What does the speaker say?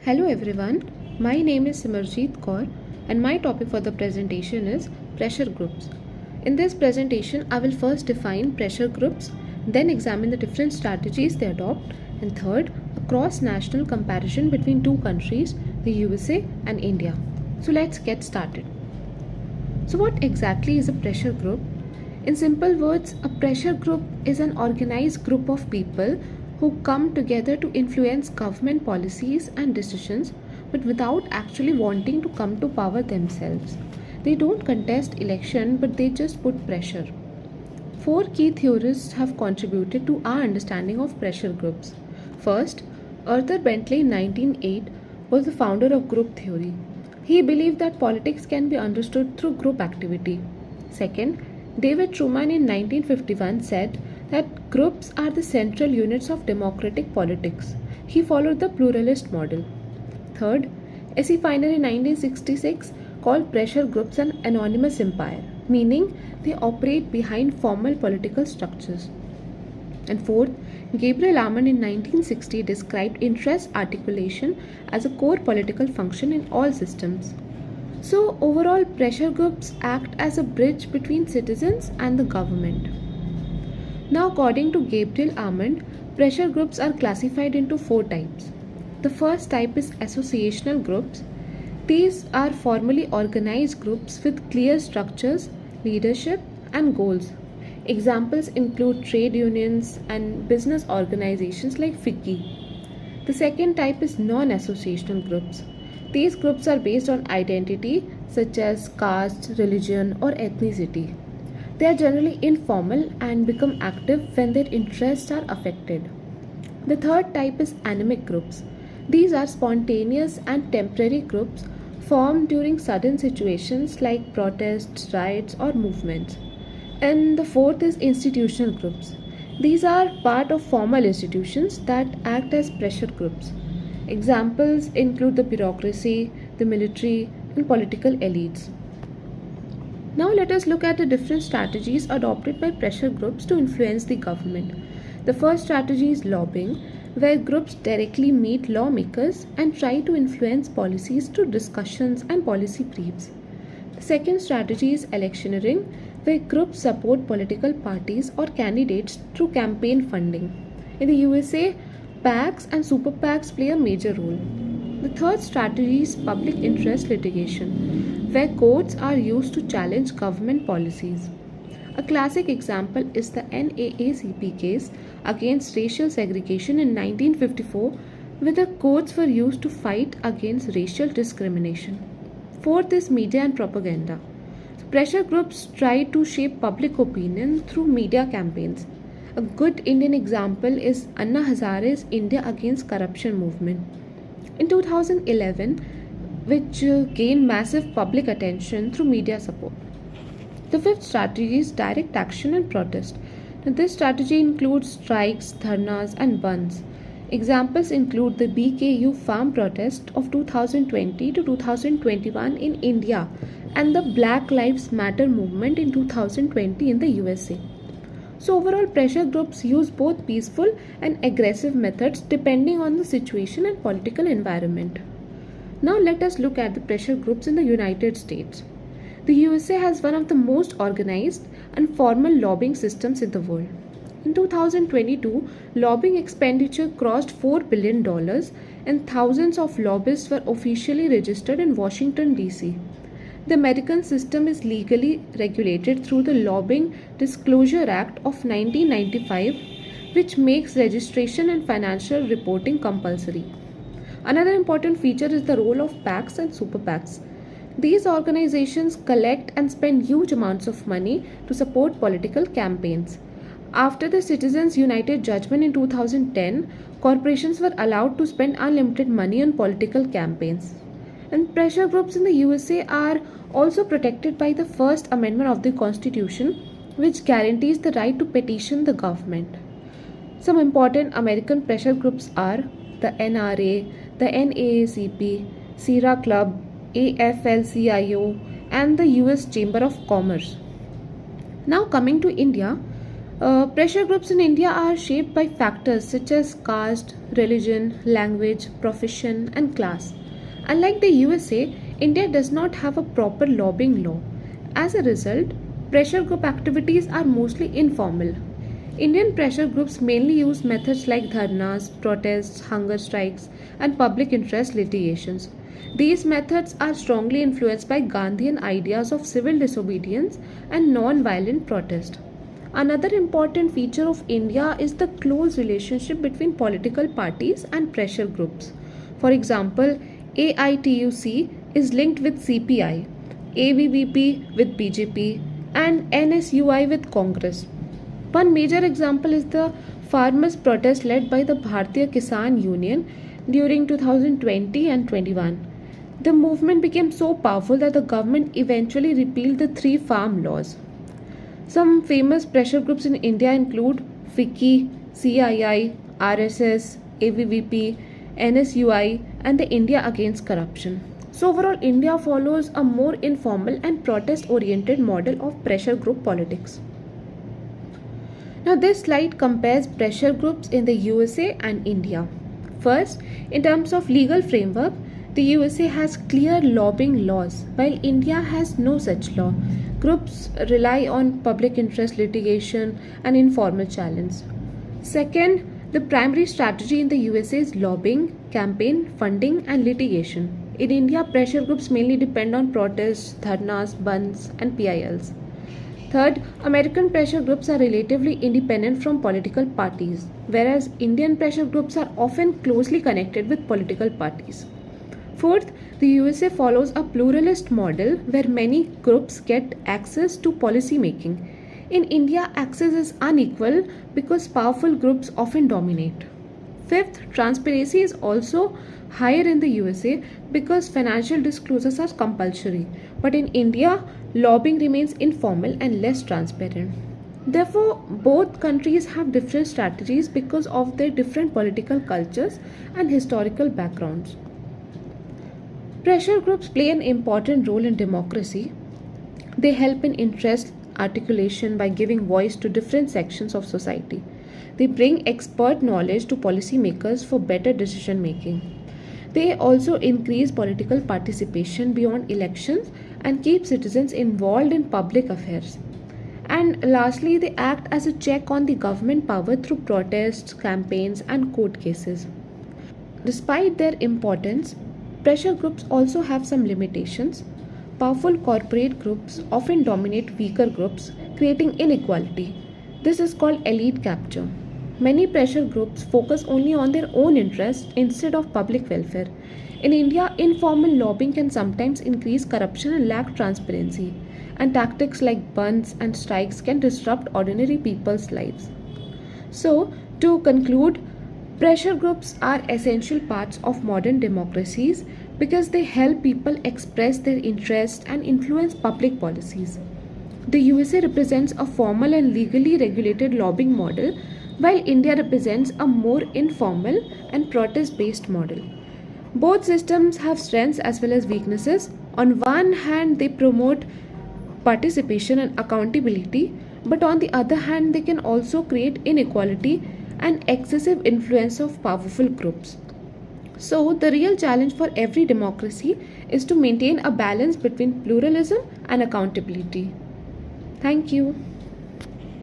Hello everyone, my name is Simarjit Kaur and my topic for the presentation is pressure groups. In this presentation, I will first define pressure groups, then examine the different strategies they adopt, and third, a cross-national comparison between two countries, the USA and India. So let's get started. So what exactly is a pressure group? In simple words, a pressure group is an organized group of people who come together to influence government policies and decisions, but without actually wanting to come to power themselves. They don't contest election, but they just put pressure. Four key theorists have contributed to our understanding of pressure groups. First, Arthur Bentley in 1908 was the founder of group theory. He believed that politics can be understood through group activity. Second, David Truman in 1951 said that groups are the central units of democratic politics. He followed the pluralist model. Third, S.E. Feiner in 1966 called pressure groups an anonymous empire, meaning they operate behind formal political structures. And fourth, Gabriel Almond in 1960 described interest articulation as a core political function in all systems. So overall, pressure groups act as a bridge between citizens and the government. Now, according to Gabriel Almond, pressure groups are classified into four types. The first type is associational groups. These are formally organized groups with clear structures, leadership, and goals. Examples include trade unions and business organizations like FICCI. The second type is non-associational groups. These groups are based on identity such as caste, religion, or ethnicity. They are generally informal and become active when their interests are affected. The third type is anemic groups. These are spontaneous and temporary groups formed during sudden situations like protests, riots, or movements. And the fourth is institutional groups. These are part of formal institutions that act as pressure groups. Examples include the bureaucracy, the military, and political elites. Now let us look at the different strategies adopted by pressure groups to influence the government. The first strategy is lobbying, where groups directly meet lawmakers and try to influence policies through discussions and policy briefs. The second strategy is electioneering, where groups support political parties or candidates through campaign funding. In the USA, PACs and super PACs play a major role. The third strategy is public interest litigation, where courts are used to challenge government policies. A classic example is the NAACP case against racial segregation in 1954, where the courts were used to fight against racial discrimination. Fourth is media and propaganda. Pressure groups try to shape public opinion through media campaigns. A good Indian example is Anna Hazare's India Against Corruption movement in 2011, which gained massive public attention through media support. The fifth strategy is direct action and protest. Now, this strategy includes strikes, dharnas, and bandhs. Examples include the BKU farm protest of 2020 to 2021 in India and the Black Lives Matter movement in 2020 in the USA. So overall, pressure groups use both peaceful and aggressive methods depending on the situation and political environment. Now let us look at the pressure groups in the United States. The USA has one of the most organized and formal lobbying systems in the world. In 2022, lobbying expenditure crossed $4 billion and thousands of lobbyists were officially registered in Washington, D.C. The American system is legally regulated through the Lobbying Disclosure Act of 1995, which makes registration and financial reporting compulsory. Another important feature is the role of PACs and super PACs. These organizations collect and spend huge amounts of money to support political campaigns. After the Citizens United judgment in 2010, corporations were allowed to spend unlimited money on political campaigns. And pressure groups in the USA are also protected by the First Amendment of the Constitution, which guarantees the right to petition the government. Some important American pressure groups are the NRA, the NAACP, Sierra Club, AFL-CIO, and the US Chamber of Commerce. Now coming to India, Pressure groups in India are shaped by factors such as caste, religion, language, profession, and class. Unlike the USA, India does not have a proper lobbying law. As a result, pressure group activities are mostly informal. Indian pressure groups mainly use methods like dharnas, protests, hunger strikes, and public interest litigations. These methods are strongly influenced by Gandhian ideas of civil disobedience and non violent protest. Another important feature of India is the close relationship between political parties and pressure groups. For example, AITUC is linked with CPI, ABVP with BJP, and NSUI with Congress. One major example is the farmers' protest led by the Bharatiya Kisan Union during 2020 and 21. The movement became so powerful that the government eventually repealed the three farm laws. Some famous pressure groups in India include FICCI, CII, RSS, AVVP, NSUI, and the India Against Corruption. So, overall, India follows a more informal and protest oriented model of pressure group politics. Now, this slide compares pressure groups in the USA and India. First, in terms of legal framework, the USA has clear lobbying laws, while India has no such law. Groups rely on public interest litigation and informal challenge. Second, the primary strategy in the USA is lobbying, campaign, funding, and litigation. In India, pressure groups mainly depend on protests, dharnas, bandhs, and PILs. Third, American pressure groups are relatively independent from political parties, whereas Indian pressure groups are often closely connected with political parties. Fourth, the USA follows a pluralist model where many groups get access to policy making. In India, access is unequal because powerful groups often dominate. Fifth, transparency is also higher in the USA because financial disclosures are compulsory, but in India, lobbying remains informal and less transparent. Therefore, both countries have different strategies because of their different political cultures and historical backgrounds. Pressure groups play an important role in democracy. They help in interest articulation by giving voice to different sections of society. They bring expert knowledge to policymakers for better decision making. They also increase political participation beyond elections and keep citizens involved in public affairs. And lastly, they act as a check on the government power through protests, campaigns, and court cases. Despite their importance, pressure groups also have some limitations. Powerful corporate groups often dominate weaker groups, creating inequality. This is called elite capture. Many pressure groups focus only on their own interests instead of public welfare. In India, informal lobbying can sometimes increase corruption and lack transparency, and tactics like bandhs and strikes can disrupt ordinary people's lives. So, to conclude, pressure groups are essential parts of modern democracies because they help people express their interests and influence public policies. The USA represents a formal and legally regulated lobbying model, while India represents a more informal and protest based model. Both systems have strengths as well as weaknesses. On one hand, they promote participation and accountability, but on the other hand, they can also create inequality and excessive influence of powerful groups. So, the real challenge for every democracy is to maintain a balance between pluralism and accountability. Thank you.